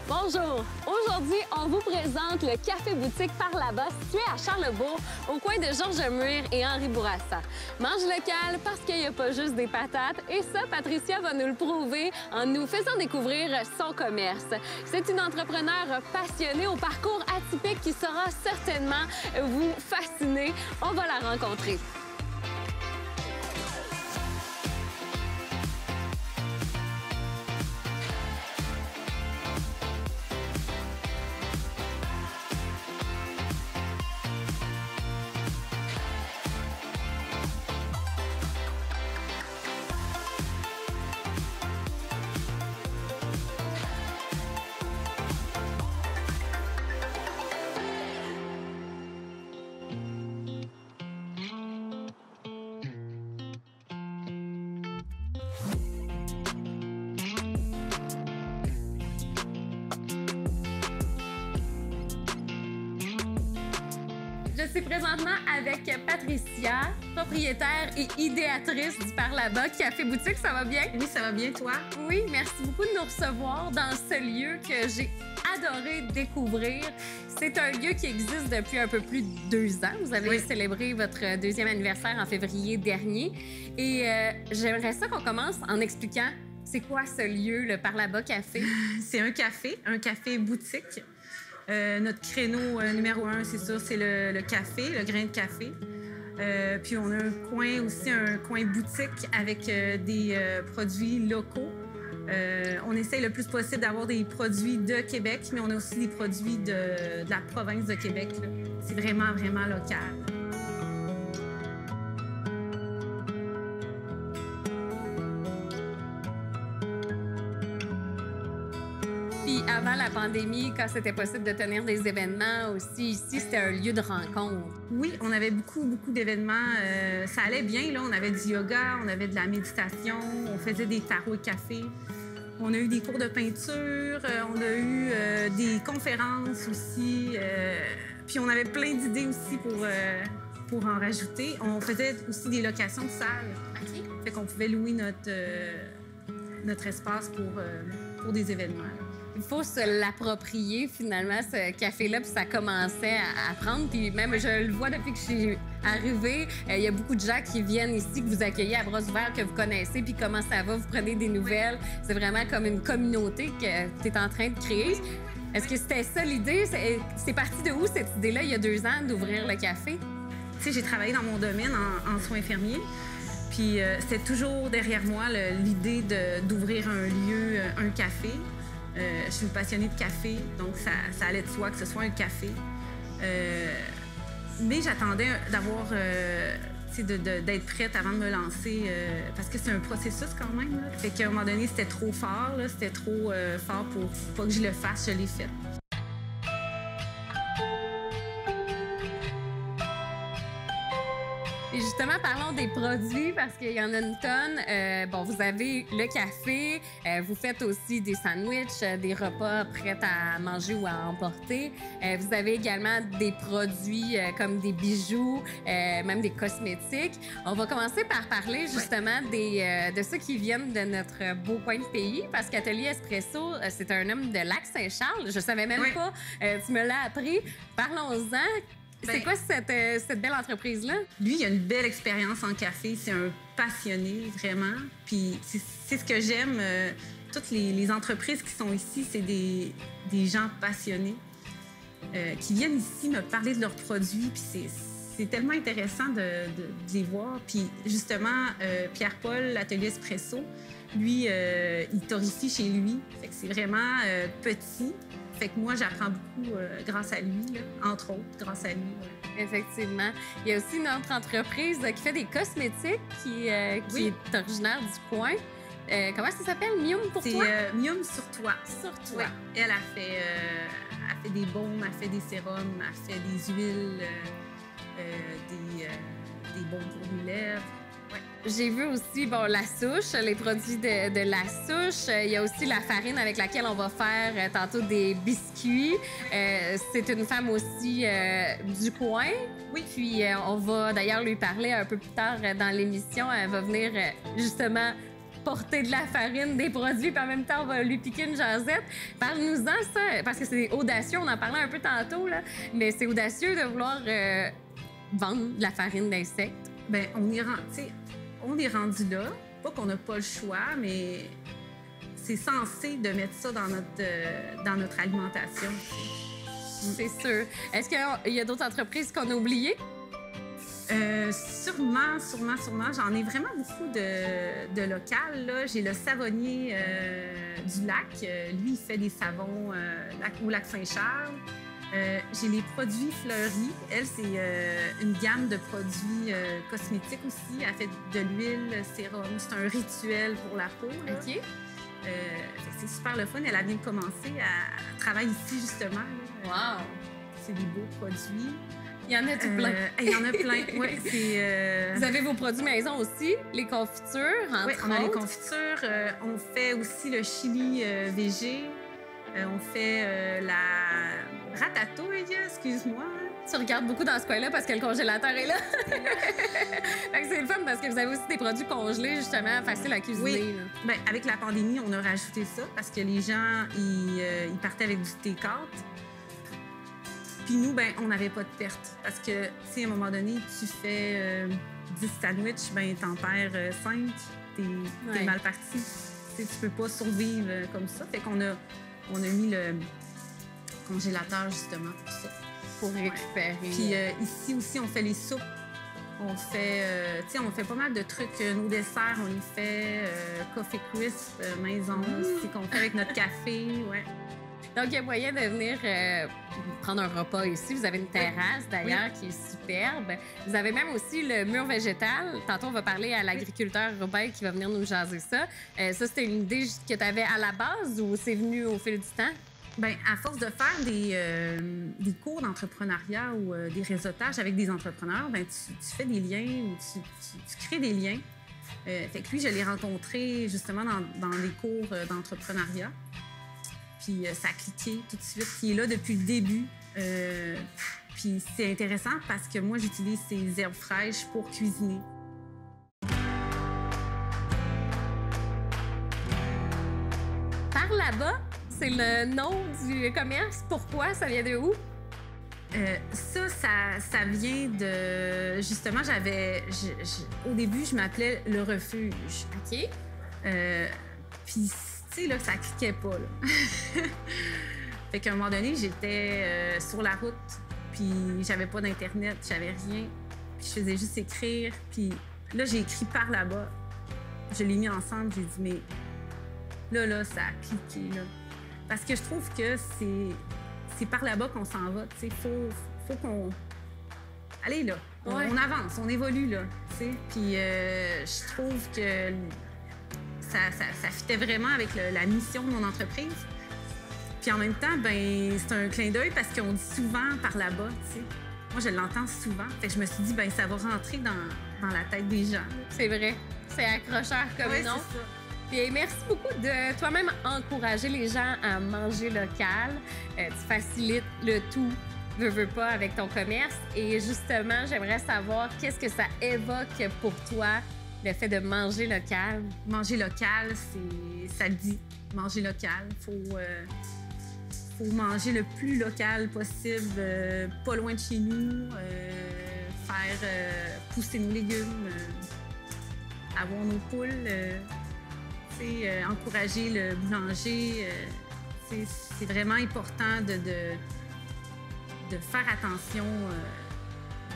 Bonjour! Aujourd'hui, on vous présente le Café Boutique Par là-bas, situé à Charlesbourg, au coin de Georges Muir et Henri Bourassa. Mange local parce qu'il n'y a pas juste des patates, et ça, Patricia va nous le prouver en nous faisant découvrir son commerce. C'est une entrepreneure passionnée au parcours atypique qui saura certainement vous fasciner. On va la rencontrer. Je suis présentement avec Patricia, propriétaire et idéatrice du Par là-bas Café Boutique. Ça va bien? Oui, ça va bien, toi? Oui, merci beaucoup de nous recevoir dans ce lieu que j'ai adoré découvrir. C'est un lieu qui existe depuis un peu plus de 2 ans. Vous avez célébré votre 2e anniversaire en février dernier. Et j'aimerais ça qu'on commence en expliquant c'est quoi ce lieu, le Par là-bas Café? C'est un café boutique. Notre créneau numéro 1, c'est ça, c'est le café, le grain de café. Puis on a un coin boutique avec des produits locaux. On essaye le plus possible d'avoir des produits de Québec, mais on a aussi des produits de la province de Québec. C'est vraiment, vraiment local. Puis avant la pandémie, quand c'était possible de tenir des événements aussi ici, c'était un lieu de rencontre. Oui, on avait beaucoup d'événements. Ça allait bien, là. On avait du yoga, on avait de la méditation, on faisait des tarots et café. On a eu des cours de peinture, on a eu des conférences aussi. Puis on avait plein d'idées aussi pour en rajouter. On faisait aussi des locations de salles. OK. Fait qu'on pouvait louer notre espace pour des événements. Il faut se l'approprier, finalement, ce café-là, puis ça commençait à prendre. Puis même, je le vois depuis que je suis arrivée, il y a beaucoup de gens qui viennent ici, que vous accueillez à bras ouverts, que vous connaissez, puis comment ça va, vous prenez des nouvelles. C'est vraiment comme une communauté que tu es en train de créer. Est-ce que c'était ça l'idée? C'est parti de où, cette idée-là, il y a 2 ans, d'ouvrir le café? Tu sais, j'ai travaillé dans mon domaine en soins infirmiers. Puis c'était toujours derrière moi l'idée d'ouvrir un lieu, un café. Je suis une passionnée de café, donc ça allait de soi que ce soit un café. Mais j'attendais d'avoir, d'être prête avant de me lancer, parce que c'est un processus quand même. Là. Fait qu'à un moment donné, c'était trop fort, c'était trop fort pour pas que je le fasse, je l'ai fait. Et justement, parlons des produits parce qu'il y en a une tonne. Bon, vous avez le café, vous faites aussi des sandwichs, des repas prêts à manger ou à emporter. Vous avez également des produits comme des bijoux, même des cosmétiques. On va commencer par parler justement de ceux qui viennent de notre beau coin de pays parce qu'Atelier Espresso, c'est un homme de Lac-Saint-Charles. Je savais même pas, tu me l'as appris. Parlons-en. C'est quoi cette belle entreprise-là? Lui, il a une belle expérience en café. C'est un passionné, vraiment. Puis c'est ce que j'aime. Toutes les entreprises qui sont ici, c'est des gens passionnés qui viennent ici me parler de leurs produits. Puis c'est tellement intéressant de les voir. Puis justement, Pierre-Paul, Atelier Espresso, lui, il torréfie chez lui. Fait que c'est vraiment petit. Fait que moi, j'apprends beaucoup grâce à lui, là, entre autres, grâce à lui. Ouais. Effectivement. Il y a aussi une autre entreprise qui fait des cosmétiques qui est originaire du coin. Comment ça s'appelle? Mium pour toi? C'est Mium sur toi. Sur toi. Oui. Elle a fait des baumes, elle fait des sérums, elle fait des huiles, des baumes pour les lèvres. Ouais. J'ai vu aussi la souche, les produits de la souche. Il y a aussi la farine avec laquelle on va faire tantôt des biscuits. C'est une femme aussi du coin. Oui. Puis on va d'ailleurs lui parler un peu plus tard dans l'émission. Elle va venir justement porter de la farine, des produits, puis en même temps, on va lui piquer une jasette. Parle-nous-en, ça, parce que c'est audacieux, on en parlait un peu tantôt, là, mais c'est audacieux de vouloir vendre de la farine d'insectes. Bien, on est rendu là. Pas qu'on n'a pas le choix, mais c'est censé de mettre ça dans notre alimentation. C'est sûr. Est-ce qu'il y a d'autres entreprises qu'on a oubliées? Sûrement. J'en ai vraiment beaucoup de local. Là. J'ai le savonnier du lac. Lui, il fait des savons au lac Saint-Charles. J'ai les produits fleuris. Elle, c'est une gamme de produits cosmétiques aussi. Elle fait de l'huile, sérum. C'est un rituel pour la peau. Là. OK. C'est super le fun. Elle a bien commencé à travailler ici, justement. Là. Wow! C'est des beaux produits. Il y en a tout plein. Il y en a plein, oui. Vous avez vos produits maison aussi, les confitures, entre autres. Oui, on a les confitures. On fait aussi le chili végé. On fait la ratatouille, excuse-moi. Tu regardes beaucoup dans ce coin-là parce que le congélateur est là. Fait que c'est le fun parce que vous avez aussi des produits congelés, justement, faciles à cuisiner. Oui. Bien, avec la pandémie, on a rajouté ça parce que les gens, ils partaient avec du take-out. Puis nous, ben, on n'avait pas de perte. Parce que, si à un moment donné, tu fais 10 sandwichs, ben, t'en perds 5, t'es mal parti. Tu peux pas survivre comme ça. Fait qu'on a mis le congélateur, justement, pour ça. Pour récupérer. Puis ici aussi, on fait les soupes. On fait, on fait pas mal de trucs. Nos desserts, on les fait. Coffee Crisp, maison aussi, qu'on fait avec notre café, ouais. Donc, il y a moyen de venir prendre un repas ici. Vous avez une terrasse, d'ailleurs, qui est superbe. Vous avez même aussi le mur végétal. Tantôt, on va parler à l'agriculteur Robert qui va venir nous jaser ça. Ça, c'était une idée que tu avais à la base ou c'est venu au fil du temps? Bien, à force de faire des cours d'entrepreneuriat ou des réseautages avec des entrepreneurs, bien, tu fais des liens ou tu crées des liens. Fait que lui, je l'ai rencontré justement dans des cours d'entrepreneuriat. Puis ça a cliqué tout de suite. Il est là depuis le début. Puis c'est intéressant parce que moi, j'utilise ces herbes fraîches pour cuisiner. Par là-bas, c'est le nom du commerce. Pourquoi? Ça vient de où? Ça vient de... Justement, au début, je m'appelais Le Refuge. OK. Puis, tu sais, là, ça cliquait pas, là. Fait qu'à un moment donné, j'étais sur la route, puis j'avais pas d'Internet, j'avais rien. Puis je faisais juste écrire. Puis là, j'ai écrit par là-bas. Je l'ai mis ensemble, j'ai dit, mais là, ça a cliqué, là. Parce que je trouve que c'est par là-bas qu'on s'en va, tu sais. Faut qu'on... Allez, là, on avance, on évolue, là, tu sais. Puis je trouve que ça fitait vraiment avec la mission de mon entreprise. Puis en même temps, ben c'est un clin d'œil parce qu'on dit souvent par là-bas, tu sais. Moi, je l'entends souvent. Fait que je me suis dit, ben ça va rentrer dans la tête des gens. C'est vrai. C'est accrocheur comme nom. C'est ça. Puis merci beaucoup de toi-même encourager les gens à manger local. Tu facilites le tout, veux pas, avec ton commerce. Et justement, j'aimerais savoir qu'est-ce que ça évoque pour toi, le fait de manger local. Manger local, ça le dit. Manger local, faut manger le plus local possible, pas loin de chez nous, faire pousser nos légumes, avoir nos poules, encourager le boulanger. C'est vraiment important de faire attention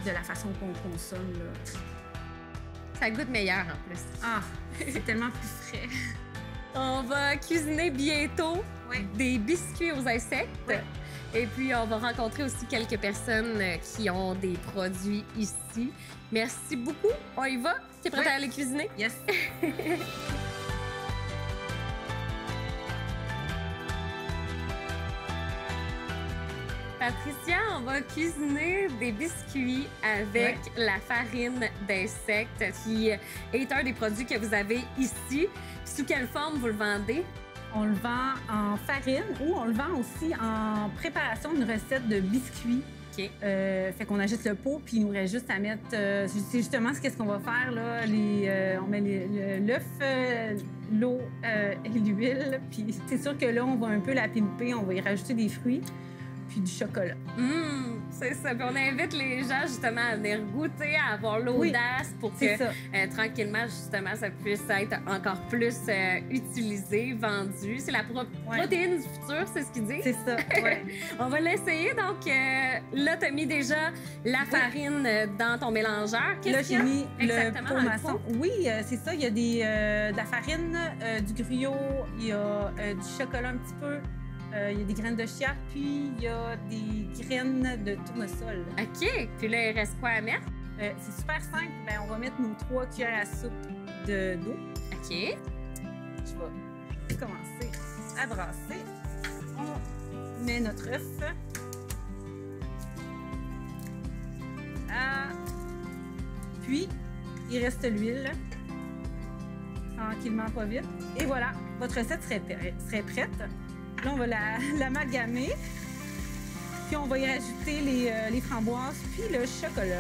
de la façon qu'on consomme, là. Ça goûte meilleur en plus. Ah, c'est tellement plus frais. On va cuisiner bientôt des biscuits aux insectes. Oui. Et puis, on va rencontrer aussi quelques personnes qui ont des produits ici. Merci beaucoup. On y va? T'es prête à aller cuisiner? Yes. Patricia, on va cuisiner des biscuits avec la farine d'insectes, qui est un des produits que vous avez ici. Sous quelle forme vous le vendez? On le vend en farine ou on le vend aussi en préparation d'une recette de biscuits. OK. Fait qu'on ajoute le pot, puis il nous reste juste à mettre... c'est justement qu'est-ce qu'on va faire, là. On met l'œuf, l'eau et l'huile. Puis c'est sûr que là, on va un peu la pimper, on va y rajouter des fruits, puis du chocolat. C'est ça. Puis on invite les gens justement à venir goûter, à avoir l'audace pour que tranquillement, justement, ça puisse être encore plus utilisé, vendu. C'est la protéine du futur, c'est ce qu'ils disent. C'est ça, ouais. On va l'essayer. Donc là, tu as mis déjà la farine dans ton mélangeur. Là, j'ai mis exactement le pot maçon. Oui, c'est ça. Il y a de la farine, du gruyot, il y a du chocolat un petit peu. Il y a des graines de chia, puis il y a des graines de tournesol. OK. Puis là, il reste quoi à mettre? C'est super simple. Bien, on va mettre nos 3 cuillères à soupe d'eau. OK. Je vais commencer à brasser. On met notre œuf. Puis, il reste l'huile. Tranquillement, pas vite. Et voilà, votre recette serait prête. Là, on va l'amalgamer. Puis, on va y rajouter les framboises, puis le chocolat.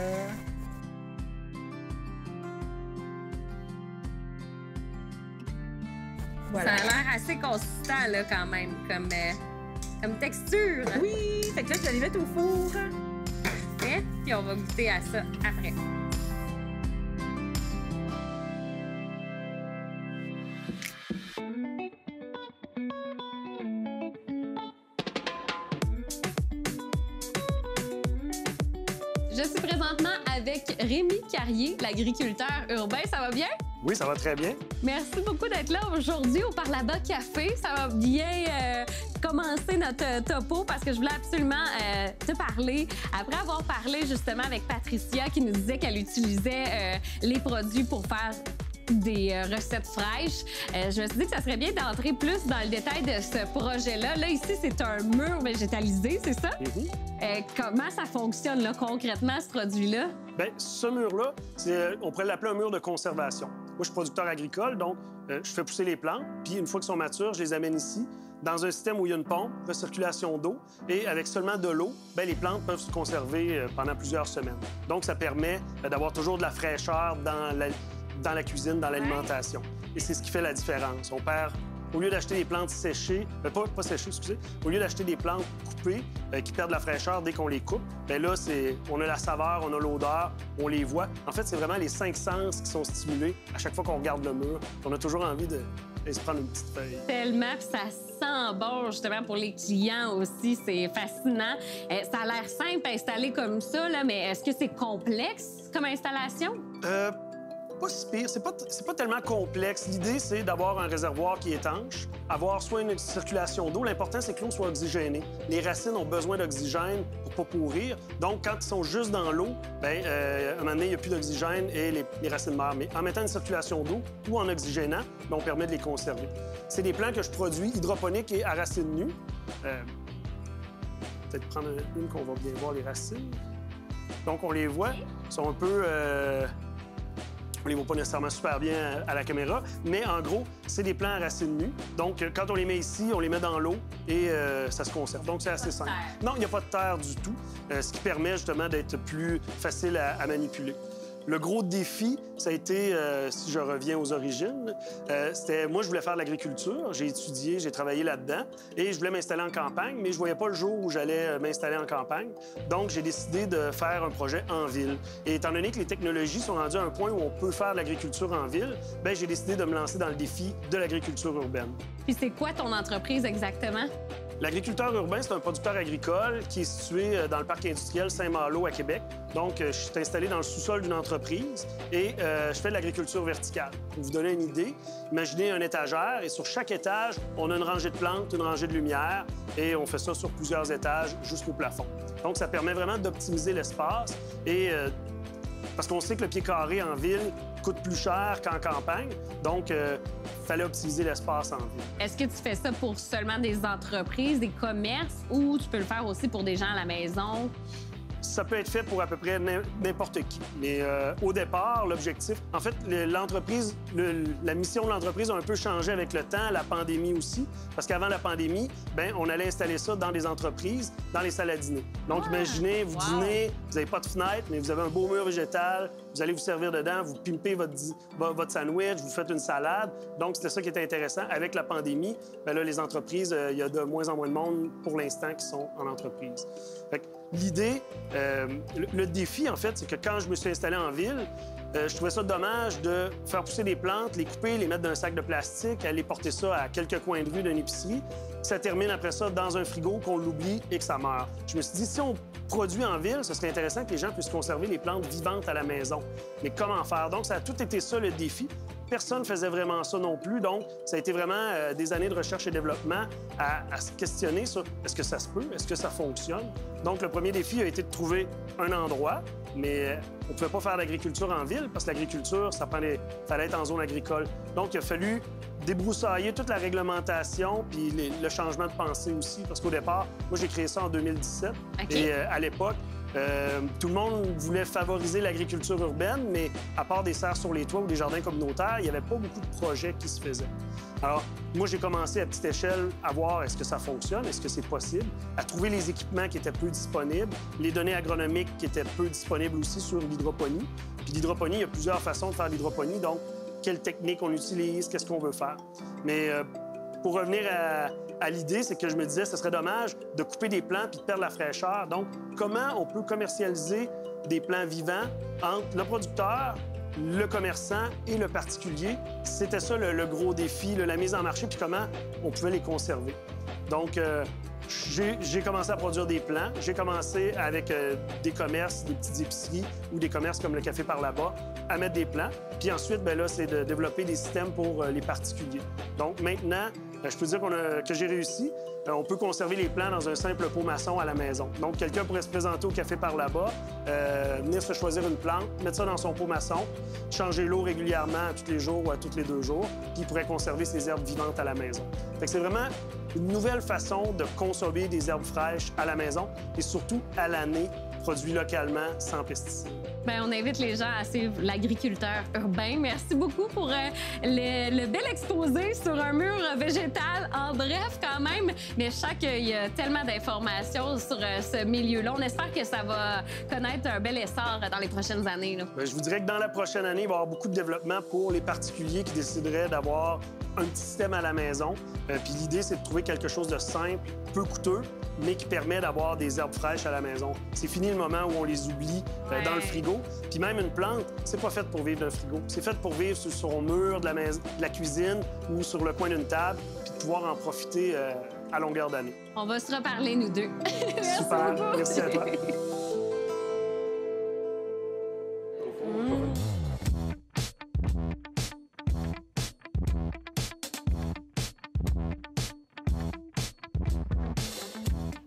Voilà. Ça a l'air assez consistant, là, quand même, comme texture. Oui! Fait que là, je vais les mettre au four. Parfait. Puis, on va goûter à ça après. Je suis présentement avec Rémi Carrier, l'agriculteur urbain. Ça va bien? Oui, ça va très bien. Merci beaucoup d'être là aujourd'hui au Parlabas Café. Ça va bien commencer notre topo parce que je voulais absolument te parler. Après avoir parlé justement avec Patricia qui nous disait qu'elle utilisait les produits pour faire des recettes fraîches. Je me suis dit que ça serait bien d'entrer plus dans le détail de ce projet-là. Là, ici, c'est un mur végétalisé, c'est ça? Comment ça fonctionne là, concrètement, ce produit-là? Bien, ce mur-là, on pourrait l'appeler un mur de conservation. Moi, je suis producteur agricole, donc je fais pousser les plantes, puis une fois qu'elles sont matures, je les amène ici, dans un système où il y a une pompe, de circulation d'eau, et avec seulement de l'eau, bien, les plantes peuvent se conserver pendant plusieurs semaines. Donc, ça permet d'avoir toujours de la fraîcheur dans la cuisine, dans l'alimentation. Et c'est ce qui fait la différence. On perd, au lieu d'acheter des plantes séchées, pas séchées, excusez, au lieu d'acheter des plantes coupées qui perdent la fraîcheur dès qu'on les coupe, bien là, on a la saveur, on a l'odeur, on les voit. En fait, c'est vraiment les 5 sens qui sont stimulés à chaque fois qu'on regarde le mur. On a toujours envie de se prendre une petite feuille. Tellement, puis ça sent bon, justement, pour les clients aussi. C'est fascinant. Ça a l'air simple à installer comme ça, là, mais est-ce que c'est complexe comme installation? Pas si pire. C'est pas tellement complexe. L'idée, c'est d'avoir un réservoir qui est étanche, avoir soit une circulation d'eau. L'important, c'est que l'eau soit oxygénée. Les racines ont besoin d'oxygène pour pas pourrir. Donc, quand ils sont juste dans l'eau, bien, à un moment donné, il n'y a plus d'oxygène et les racines meurent. Mais en mettant une circulation d'eau ou en oxygénant, bien, on permet de les conserver. C'est des plants que je produis hydroponiques et à racines nues. Peut-être prendre une qu'on va bien voir les racines. Donc, on les voit. Ils sont un peu... On les voit pas nécessairement super bien à la caméra, mais en gros, c'est des plants à racines nues. Donc, quand on les met ici, on les met dans l'eau et ça se conserve. Donc, c'est assez simple. Non, il n'y a pas de terre du tout, ce qui permet justement d'être plus facile à manipuler. Le gros défi, ça a été, si je reviens aux origines, moi, je voulais faire de l'agriculture. J'ai étudié, j'ai travaillé là-dedans et je voulais m'installer en campagne, mais je voyais pas le jour où j'allais m'installer en campagne. Donc, j'ai décidé de faire un projet en ville. Et étant donné que les technologies sont rendues à un point où on peut faire de l'agriculture en ville, bien, j'ai décidé de me lancer dans le défi de l'agriculture urbaine. Puis c'est quoi ton entreprise exactement? L'agriculteur urbain, c'est un producteur agricole qui est situé dans le parc industriel Saint-Malo à Québec. Donc, je suis installé dans le sous-sol d'une entreprise et je fais de l'agriculture verticale. Pour vous donner une idée, imaginez un étagère et sur chaque étage, on a une rangée de plantes, une rangée de lumière et on fait ça sur plusieurs étages jusqu'au plafond. Donc, ça permet vraiment d'optimiser l'espace et parce qu'on sait que le pied carré en ville coûte plus cher qu'en campagne. Donc, il fallait optimiser l'espace en ville. Est-ce que tu fais ça pour seulement des entreprises, des commerces, ou tu peux le faire aussi pour des gens à la maison? ça peut être fait pour à peu près n'importe qui. Mais au départ, l'objectif... En fait, l'entreprise, la mission de l'entreprise a un peu changé avec le temps, la pandémie aussi. Parce qu'avant la pandémie, bien, on allait installer ça dans des entreprises, dans les salles à dîner. Donc, imaginez, vous dînez, vous n'avez pas de fenêtre, mais vous avez un beau mur végétal, vous allez vous servir dedans, vous pimpez votre sandwich, vous faites une salade. Donc, c'était ça qui était intéressant. Avec la pandémie, bien là, les entreprises, il y a de moins en moins de monde, pour l'instant, qui sont en entreprise. Fait que l'idée, le défi, en fait, c'est que quand je me suis installé en ville, je trouvais ça dommage de faire pousser des plantes, les couper, les mettre dans un sac de plastique, aller porter ça à quelques coins de rue d'une épicerie. Ça termine après ça dans un frigo, qu'on l'oublie et que ça meurt. Je me suis dit, si on produit en ville, ce serait intéressant que les gens puissent conserver les plantes vivantes à la maison. Mais comment faire? Donc, ça a tout été ça, le défi. Personne ne faisait vraiment ça non plus. Donc, ça a été vraiment des années de recherche et développement à se questionner sur est-ce que ça se peut, est-ce que ça fonctionne. Donc, le premier défi a été de trouver un endroit, mais on ne pouvait pas faire d'agriculture en ville parce que l'agriculture, fallait être en zone agricole. Donc, il a fallu débroussailler toute la réglementation puis le changement de pensée aussi. Parce qu'au départ, moi, j'ai créé ça en 2017. Okay. Et à l'époque, tout le monde voulait favoriser l'agriculture urbaine, mais à part des serres sur les toits ou des jardins communautaires, il n'y avait pas beaucoup de projets qui se faisaient. Alors, moi, j'ai commencé à petite échelle à voir est-ce que ça fonctionne, est-ce que c'est possible, à trouver les équipements qui étaient peu disponibles, les données agronomiques qui étaient peu disponibles aussi sur l'hydroponie. Puis l'hydroponie, il y a plusieurs façons de faire l'hydroponie, donc quelle technique on utilise, qu'est-ce qu'on veut faire. Mais pour revenir à l'idée, c'est que je me disais ce serait dommage de couper des plants puis de perdre la fraîcheur. Donc, comment on peut commercialiser des plants vivants entre le producteur, le commerçant et le particulier? C'était ça le gros défi, la mise en marché, puis comment on pouvait les conserver. Donc, j'ai commencé à produire des plants. J'ai commencé avec des commerces, des petites épiceries ou des commerces comme le Café par là-bas à mettre des plants. Puis ensuite, bien là, c'est de développer des systèmes pour les particuliers. Donc maintenant, je peux dire que j'ai réussi. On peut conserver les plants dans un simple pot maçon à la maison. Donc, quelqu'un pourrait se présenter au Café par là-bas, venir se choisir une plante, mettre ça dans son pot maçon, changer l'eau régulièrement tous les jours ou à tous les 2 jours, puis il pourrait conserver ses herbes vivantes à la maison. Fait que c'est vraiment une nouvelle façon de consommer des herbes fraîches à la maison et surtout à l'année, produits localement, sans pesticides. Bien, on invite les gens à suivre l'agriculteur urbain. Merci beaucoup pour le bel exposé sur un mur végétal. En bref, quand même, mais je sens qu'il y a tellement d'informations sur ce milieu-là. On espère que ça va connaître un bel essor dans les prochaines années. Là. Bien, je vous dirais que dans la prochaine année, il va y avoir beaucoup de développement pour les particuliers qui décideraient d'avoir un petit système à la maison. Puis l'idée, c'est de trouver quelque chose de simple, peu coûteux, mais qui permet d'avoir des herbes fraîches à la maison. C'est fini le moment où on les oublie dans le frigo. Puis même une plante, c'est pas fait pour vivre dans le frigo. C'est fait pour vivre sur son mur de la cuisine ou sur le coin d'une table, puis de pouvoir en profiter à longueur d'année. On va se reparler, nous deux. Super. Merci à toi.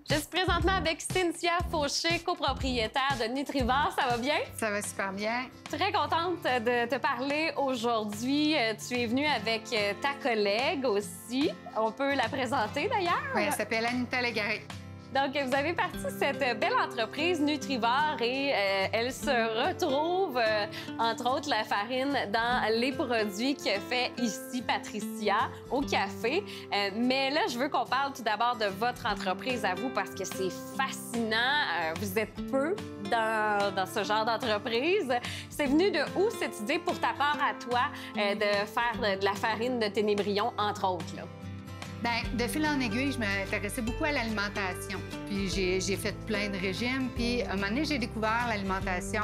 Je suis présentement avec Cynthia Fauché, copropriétaire de Nutrivore. Ça va bien? Ça va super bien. Très contente de te parler aujourd'hui. Tu es venue avec ta collègue aussi. On peut la présenter d'ailleurs? Oui, elle s'appelle Anita Légaré. Donc, vous avez parti cette belle entreprise Nutrivore et elle se retrouve, entre autres, la farine dans les produits que fait ici Patricia au café. Mais là, je veux qu'on parle tout d'abord de votre entreprise à vous parce que c'est fascinant. Vous êtes peu dans ce genre d'entreprise. C'est venu de où cette idée pour ta part à toi de faire de la farine de Ténébrion, entre autres, là? Bien, de fil en aiguille, je m'intéressais beaucoup à l'alimentation. Puis j'ai fait plein de régimes. Puis à un moment donné, j'ai découvert l'alimentation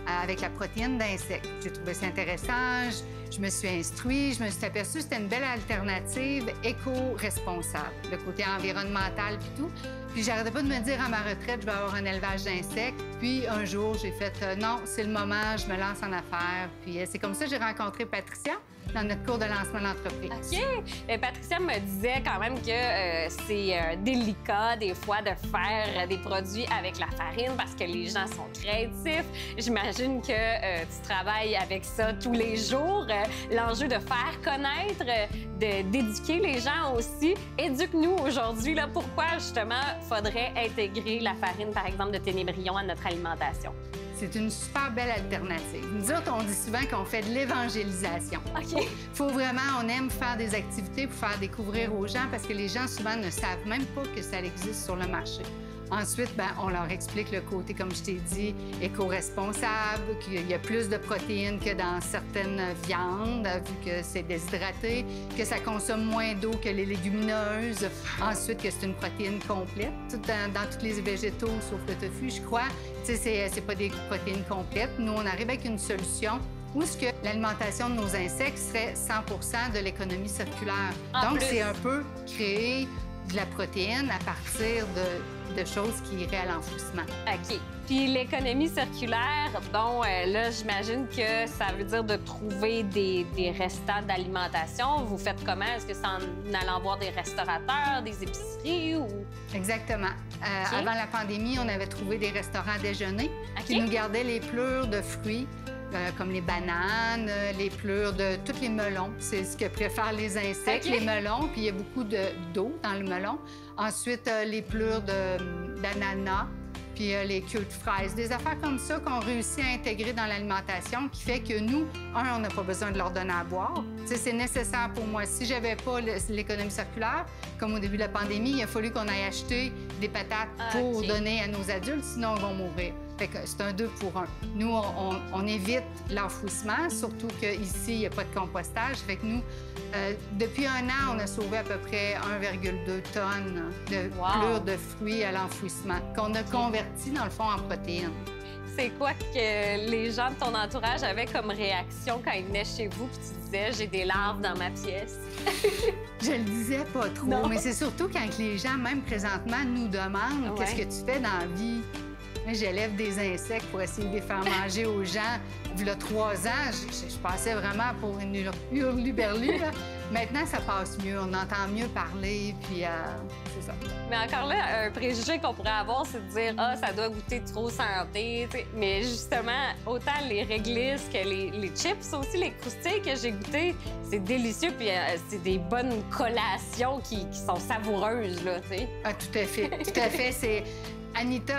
avec la protéine d'insectes. J'ai trouvé ça intéressant. Je me suis instruite. Je me suis aperçue que c'était une belle alternative éco-responsable, le côté environnemental puis tout. Puis j'arrêtais pas de me dire à ma retraite, je vais avoir un élevage d'insectes. Puis un jour, j'ai fait non, c'est le moment, je me lance en affaires. Puis c'est comme ça que j'ai rencontré Patricia. dans notre cours de lancement d'entreprise. OK. Patricia me disait quand même que c'est délicat, des fois, de faire des produits avec la farine parce que les gens sont créatifs. J'imagine que tu travailles avec ça tous les jours. L'enjeu de faire connaître, d'éduquer les gens aussi. Éduque-nous aujourd'hui, là, pourquoi, justement, faudrait intégrer la farine, par exemple, de Ténébrion à notre alimentation. C'est une super belle alternative. Nous autres, on dit souvent qu'on fait de l'évangélisation. OK. Faut vraiment, on aime faire des activités pour faire découvrir aux gens parce que les gens, souvent, ne savent même pas que ça existe sur le marché. Ensuite, bien, on leur explique le côté, comme je t'ai dit, éco-responsable, qu'il y a plus de protéines que dans certaines viandes, vu que c'est déshydraté, que ça consomme moins d'eau que les légumineuses. Ensuite, que c'est une protéine complète, dans tous les végétaux, sauf le tofu, je crois. Tu sais, c'est pas des protéines complètes. Nous, on arrive avec une solution où ce que l'alimentation de nos insectes serait 100 de l'économie circulaire. Donc, c'est un peu créer de la protéine à partir de choses qui iraient à l'enfouissement. OK. Puis l'économie circulaire, bon, là, j'imagine que ça veut dire de trouver des restants d'alimentation. Vous faites comment? Est-ce que c'est en allant voir des restaurateurs, des épiceries ou... Exactement. Avant la pandémie, on avait trouvé des restaurants à déjeuner qui nous gardaient les pelures de fruits, comme les bananes, les pelures de tous les melons. C'est ce que préfèrent les insectes, les melons. Puis il y a beaucoup d'eau dans le melon. Ensuite, les pelures d'ananas, puis les queues de fraises. Des affaires comme ça qu'on réussit à intégrer dans l'alimentation qui fait que nous, on n'a pas besoin de leur donner à boire. C'est nécessaire pour moi. Si j'avais pas l'économie circulaire, comme au début de la pandémie, il a fallu qu'on aille acheter des patates pour donner à nos adultes, sinon ils vont mourir. Fait que c'est un 2 pour 1. Nous, on évite l'enfouissement, surtout qu'ici, il n'y a pas de compostage. Fait que nous, depuis 1 an, on a sauvé à peu près 1,2 tonnes de pelures de fruits à l'enfouissement, qu'on a converti, dans le fond, en protéines. C'est quoi que les gens de ton entourage avaient comme réaction quand ils venaient chez vous puis tu disais « j'ai des larves dans ma pièce ». Je le disais pas trop, mais c'est surtout quand les gens, même présentement, nous demandent « Qu'est-ce que tu fais dans la vie? » J'élève des insectes pour essayer de les faire manger aux gens. Il y a 3 ans, je passais vraiment pour une hurluberlue. Maintenant, ça passe mieux. On entend mieux parler, puis c'est ça. Mais encore là, un préjugé qu'on pourrait avoir, c'est de dire « Ah, ça doit goûter trop santé. » Mais justement, autant les réglisses que les chips aussi, les croustilles que j'ai goûtées, c'est délicieux, puis c'est des bonnes collations qui sont savoureuses, là, tu sais. Ah, tout à fait. Tout à fait. C'est... Anita,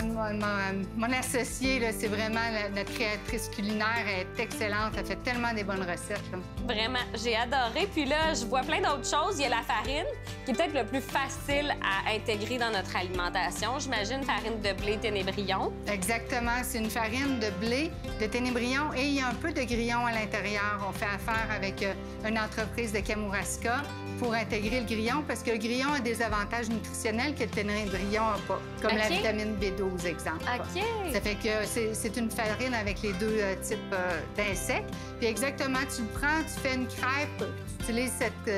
mon associée, c'est vraiment notre créatrice culinaire. Elle est excellente. Elle fait tellement des bonnes recettes. Là. Vraiment, j'ai adoré. Puis là, je vois plein d'autres choses. Il y a la farine, qui est peut-être le plus facile à intégrer dans notre alimentation. J'imagine farine de blé Ténébrion. Exactement. C'est une farine de blé de Ténébrion et il y a un peu de grillon à l'intérieur. On fait affaire avec une entreprise de Kamouraska pour intégrer le grillon parce que le grillon a des avantages nutritionnels que le Ténébrion n'a pas, comme la vitamine B12, exemple. OK. Ça fait que c'est une farine avec les 2 types d'insectes. Puis exactement, tu le prends, tu fais une crêpe, tu utilises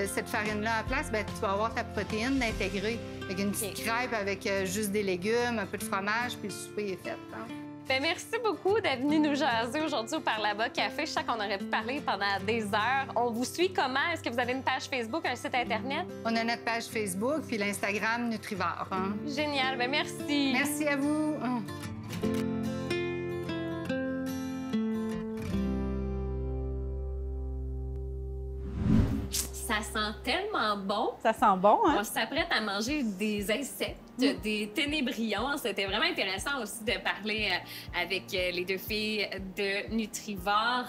cette farine-là à la place, bien, tu vas avoir ta protéine d'intégrer avec une petite crêpe avec juste des légumes, un peu de fromage, puis le souper est fait. Hein? Bien, merci beaucoup d'être venu nous jaser aujourd'hui au Par là-bas Café. Je sais qu'on aurait pu parler pendant des heures. On vous suit comment? Est-ce que vous avez une page Facebook, un site Internet? On a notre page Facebook puis l'Instagram Nutrivore. Hein? Génial. Bien, merci. Merci à vous. Ça sent tellement bon. Ça sent bon, hein? On s'apprête à manger des insectes, des ténébrions. C'était vraiment intéressant aussi de parler avec les 2 filles de Nutrivore.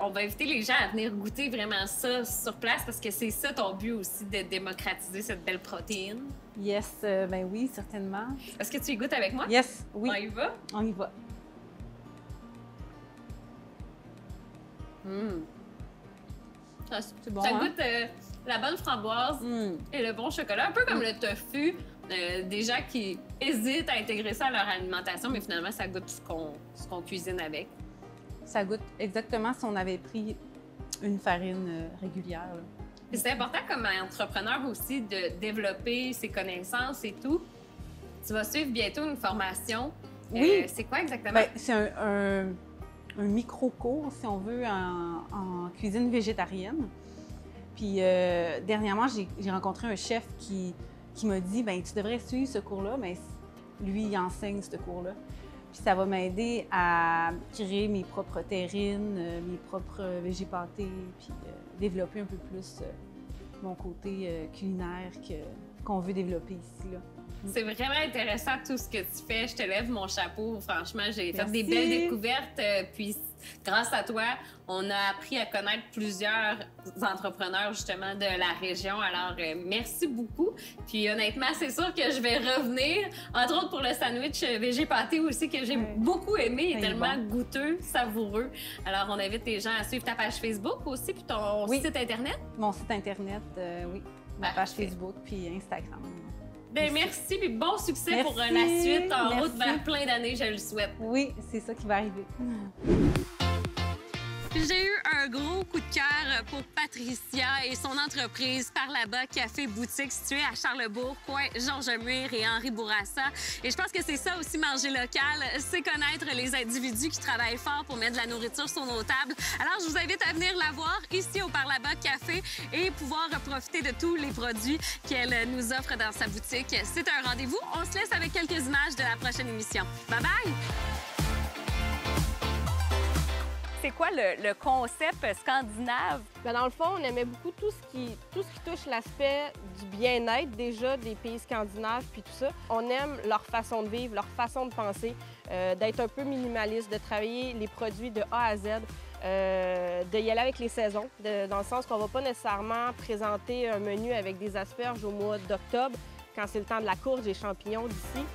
On va inviter les gens à venir goûter vraiment ça sur place parce que c'est ça ton but aussi, de démocratiser cette belle protéine. Yes, ben oui, certainement. Est-ce que tu y goûtes avec moi? Yes, oui. On y va? On y va. C'est bon, ça hein? goûte la bonne framboise et le bon chocolat, un peu comme le tofu. Des gens qui hésitent à intégrer ça à leur alimentation, mais finalement, ça goûte ce qu'on cuisine avec. Ça goûte exactement si on avait pris une farine régulière. C'est important comme entrepreneur aussi de développer ses connaissances et tout. Tu vas suivre bientôt une formation. Oui. C'est quoi exactement? Ben, c'est micro-cours, si on veut, en cuisine végétarienne. Puis dernièrement, j'ai rencontré un chef qui m'a dit, ben tu devrais suivre ce cours-là. Mais lui, il enseigne ce cours-là. Puis ça va m'aider à créer mes propres terrines, mes propres végépâtés, puis développer un peu plus mon côté culinaire qu'on veut développer ici, là. C'est vraiment intéressant tout ce que tu fais. Je te lève mon chapeau. Franchement, j'ai fait Merci. des belles découvertes. Puis grâce à toi, on a appris à connaître plusieurs entrepreneurs justement de la région. Alors, merci beaucoup. Puis honnêtement, c'est sûr que je vais revenir, entre autres pour le sandwich végépâté aussi que j'ai beaucoup aimé. Il est tellement goûteux, savoureux. Alors, on invite les gens à suivre ta page Facebook aussi, puis ton site Internet. Mon site Internet, oui. Ma page Facebook, puis Instagram. Bien, merci, puis bon succès pour la suite en route vers plein d'années, je le souhaite. Oui, c'est ça qui va arriver. J'ai eu un gros coup de cœur pour Patricia et son entreprise Par là-bas Café Boutique située à Charlebourg, coin Georges Muir et Henri Bourassa. Et je pense que c'est ça aussi, manger local, c'est connaître les individus qui travaillent fort pour mettre de la nourriture sur nos tables. Alors, je vous invite à venir la voir ici au Par là-bas Café et pouvoir profiter de tous les produits qu'elle nous offre dans sa boutique. C'est un rendez-vous. On se laisse avec quelques images de la prochaine émission. Bye-bye! C'est quoi le concept scandinave? Bien, dans le fond, on aimait beaucoup tout ce qui touche l'aspect du bien-être déjà des pays scandinaves puis tout ça. On aime leur façon de vivre, leur façon de penser, d'être un peu minimaliste, de travailler les produits de A à Z, de y aller avec les saisons, dans le sens qu'on ne va pas nécessairement présenter un menu avec des asperges au mois d'octobre, quand c'est le temps de la courge des champignons d'ici.